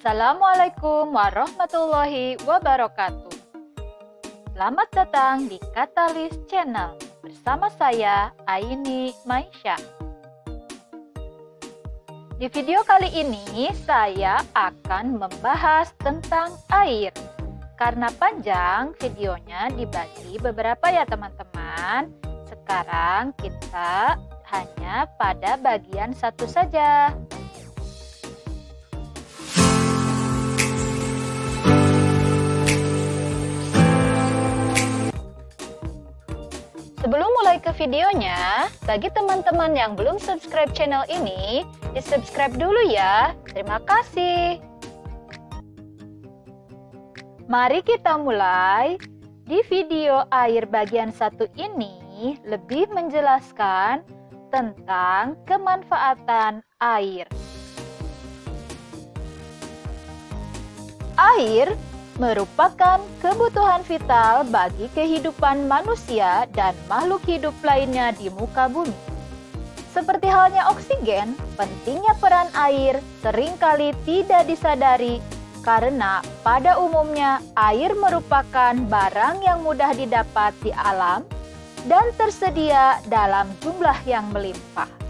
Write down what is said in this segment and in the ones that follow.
Assalamualaikum warahmatullahi wabarakatuh. Selamat datang di Katalis Channel bersama saya Aini Maisha. Di video kali ini saya akan membahas tentang air. Karena panjang videonya dibagi beberapa ya teman-teman. Sekarang kita hanya pada bagian satu saja. Sebelum mulai ke videonya, bagi teman-teman yang belum subscribe channel ini, di-subscribe dulu ya. Terima kasih. Mari kita mulai. Di video air bagian 1 ini lebih menjelaskan tentang kemanfaatan air. Air merupakan kebutuhan vital bagi kehidupan manusia dan makhluk hidup lainnya di muka bumi. Seperti halnya oksigen, pentingnya peran air seringkali tidak disadari karena pada umumnya air merupakan barang yang mudah didapat di alam dan tersedia dalam jumlah yang melimpah.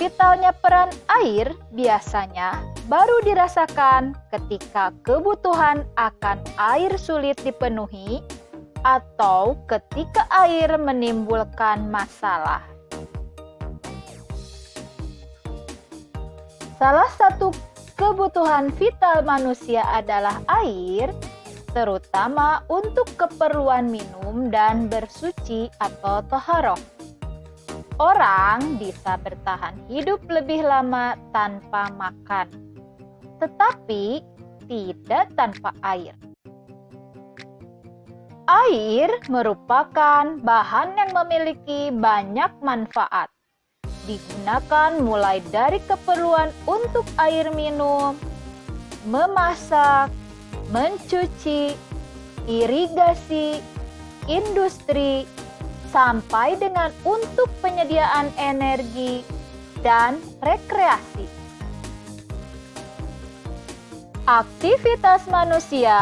Vitalnya peran air biasanya baru dirasakan ketika kebutuhan akan air sulit dipenuhi atau ketika air menimbulkan masalah. Salah satu kebutuhan vital manusia adalah air, terutama untuk keperluan minum dan bersuci atau taharah. Orang bisa bertahan hidup lebih lama tanpa makan, tetapi tidak tanpa air. Air merupakan bahan yang memiliki banyak manfaat. Digunakan mulai dari keperluan untuk air minum, memasak, mencuci, irigasi, industri, sampai dengan untuk penyediaan energi dan rekreasi. Aktivitas manusia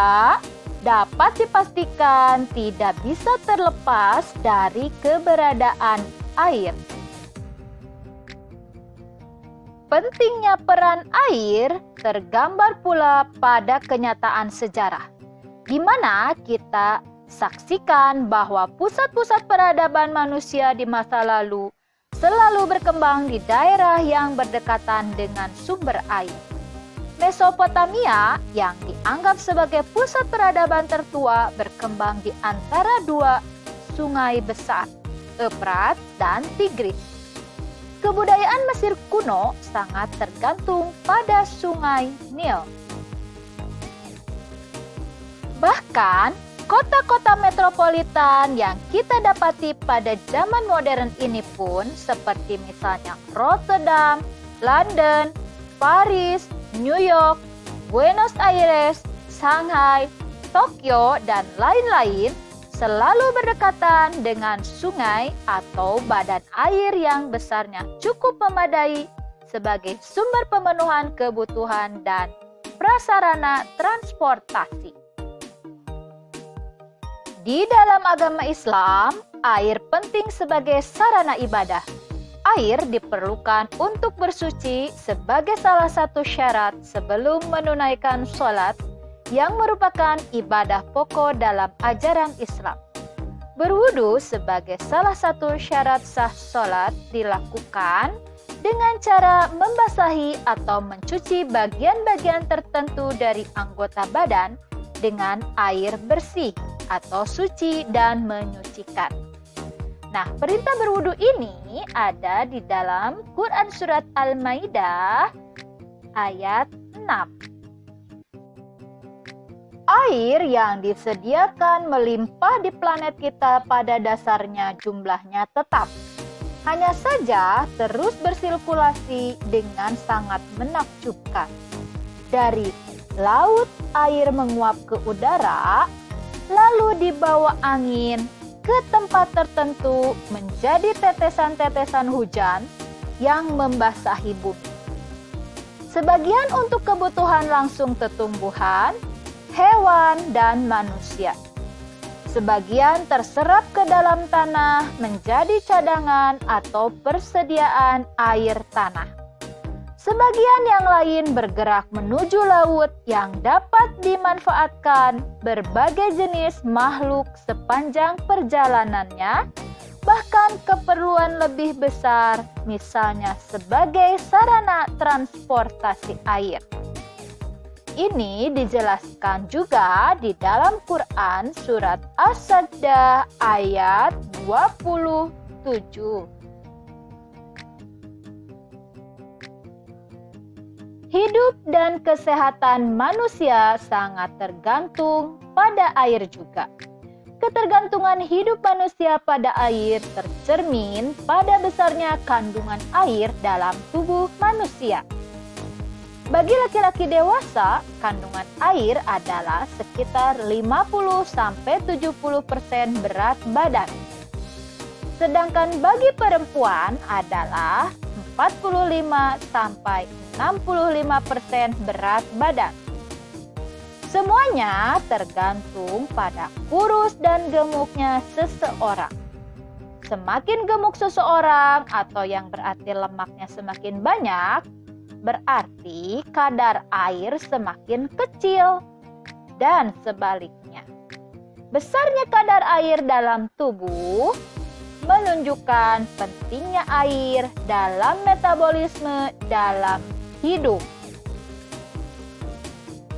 dapat dipastikan tidak bisa terlepas dari keberadaan air. Pentingnya peran air tergambar pula pada kenyataan sejarah, di mana kita saksikan bahwa pusat-pusat peradaban manusia di masa lalu selalu berkembang di daerah yang berdekatan dengan sumber air. Mesopotamia yang dianggap sebagai pusat peradaban tertua berkembang di antara dua sungai besar, Efrat dan Tigris. Kebudayaan Mesir kuno sangat tergantung pada sungai Nil. Bahkan, kota-kota metropolitan yang kita dapati pada zaman modern ini pun seperti misalnya Rotterdam, London, Paris, New York, Buenos Aires, Shanghai, Tokyo, dan lain-lain selalu berdekatan dengan sungai atau badan air yang besarnya cukup memadai sebagai sumber pemenuhan kebutuhan dan prasarana transportasi. Di dalam agama Islam, air penting sebagai sarana ibadah. Air diperlukan untuk bersuci sebagai salah satu syarat sebelum menunaikan sholat yang merupakan ibadah pokok dalam ajaran Islam. Berwudu sebagai salah satu syarat sah sholat dilakukan dengan cara membasahi atau mencuci bagian-bagian tertentu dari anggota badan dengan air bersih atau suci dan menyucikan. Nah, perintah berwudu ini ada di dalam Quran Surat Al-Maidah ayat 6. Air yang disediakan melimpah di planet kita pada dasarnya jumlahnya tetap. Hanya saja terus bersirkulasi dengan sangat menakjubkan. Dari laut air menguap ke udara, lalu dibawa angin ke tempat tertentu menjadi tetesan-tetesan hujan yang membasahi bumi. Sebagian untuk kebutuhan langsung tumbuhan, hewan, dan manusia. Sebagian terserap ke dalam tanah menjadi cadangan atau persediaan air tanah. Sebagian yang lain bergerak menuju laut yang dapat dimanfaatkan berbagai jenis makhluk sepanjang perjalanannya, bahkan keperluan lebih besar, misalnya sebagai sarana transportasi air. Ini dijelaskan juga di dalam Quran surat As-Sajdah ayat 27. Hidup dan kesehatan manusia sangat tergantung pada air juga. Ketergantungan hidup manusia pada air tercermin pada besarnya kandungan air dalam tubuh manusia. Bagi laki-laki dewasa, kandungan air adalah sekitar 50-70% berat badan. Sedangkan bagi perempuan adalah 45-65% berat badan. Semuanya tergantung pada kurus dan gemuknya seseorang. Semakin gemuk seseorang atau yang berarti lemaknya semakin banyak, berarti kadar air semakin kecil. Dan sebaliknya, besarnya kadar air dalam tubuh menunjukkan pentingnya air dalam metabolisme dalam hidup.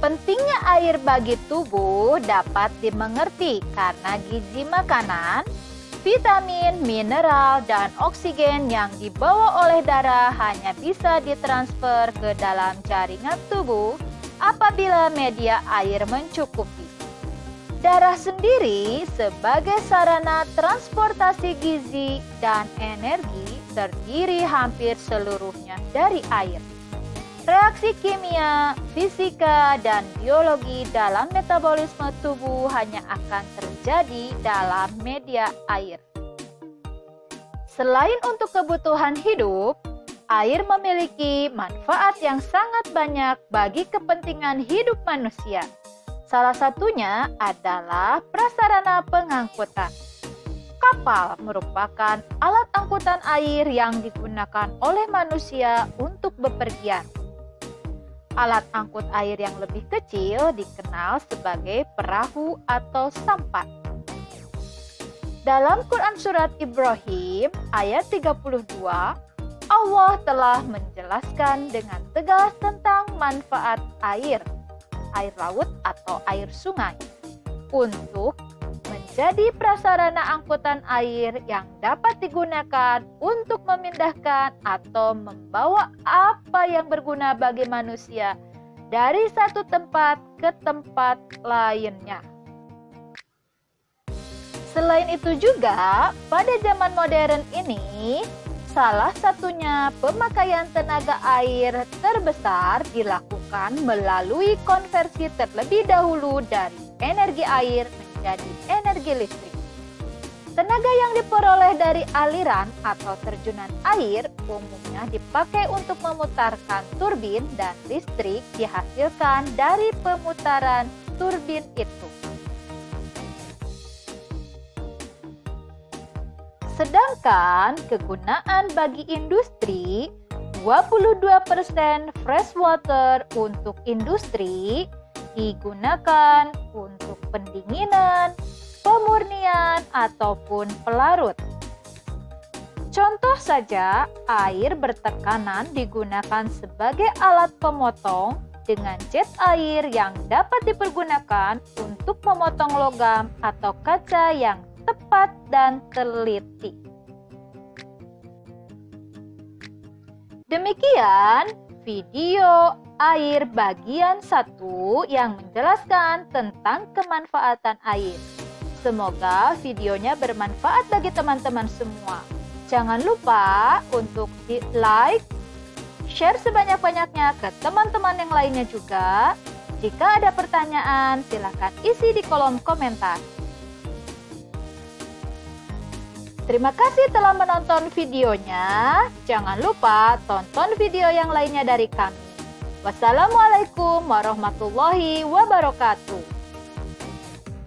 Pentingnya air bagi tubuh dapat dimengerti karena gizi makanan, vitamin, mineral, dan oksigen yang dibawa oleh darah hanya bisa ditransfer ke dalam jaringan tubuh apabila media air mencukupi. Darah sendiri sebagai sarana transportasi gizi dan energi terdiri hampir seluruhnya dari air. Reaksi kimia, fisika, dan biologi dalam metabolisme tubuh hanya akan terjadi dalam media air. Selain untuk kebutuhan hidup, air memiliki manfaat yang sangat banyak bagi kepentingan hidup manusia. Salah satunya adalah prasarana pengangkutan. Kapal merupakan alat angkutan air yang digunakan oleh manusia untuk bepergian. Alat angkut air yang lebih kecil dikenal sebagai perahu atau sampan. Dalam Quran Surat Ibrahim ayat 32, Allah telah menjelaskan dengan tegas tentang manfaat air laut atau air sungai, untuk menjadi prasarana angkutan air yang dapat digunakan untuk memindahkan atau membawa apa yang berguna bagi manusia dari satu tempat ke tempat lainnya. Selain itu juga, pada zaman modern ini, salah satunya pemakaian tenaga air terbesar dilakukan melalui konversi terlebih dahulu dari energi air menjadi energi listrik. Tenaga yang diperoleh dari aliran atau terjunan air umumnya dipakai untuk memutarkan turbin dan listrik dihasilkan dari pemutaran turbin itu. Sedangkan kegunaan bagi industri 22% freshwater untuk industri digunakan untuk pendinginan, pemurnian, ataupun pelarut. Contoh saja, air bertekanan digunakan sebagai alat pemotong dengan jet air yang dapat dipergunakan untuk memotong logam atau kaca yang tepat dan teliti. Demikian video air bagian 1 yang menjelaskan tentang kemanfaatan air. Semoga videonya bermanfaat bagi teman-teman semua. Jangan lupa untuk di-like, share sebanyak-banyaknya ke teman-teman yang lainnya juga. Jika ada pertanyaan, silakan isi di kolom komentar. Terima kasih telah menonton videonya. Jangan lupa tonton video yang lainnya dari kami. Wassalamualaikum warahmatullahi wabarakatuh.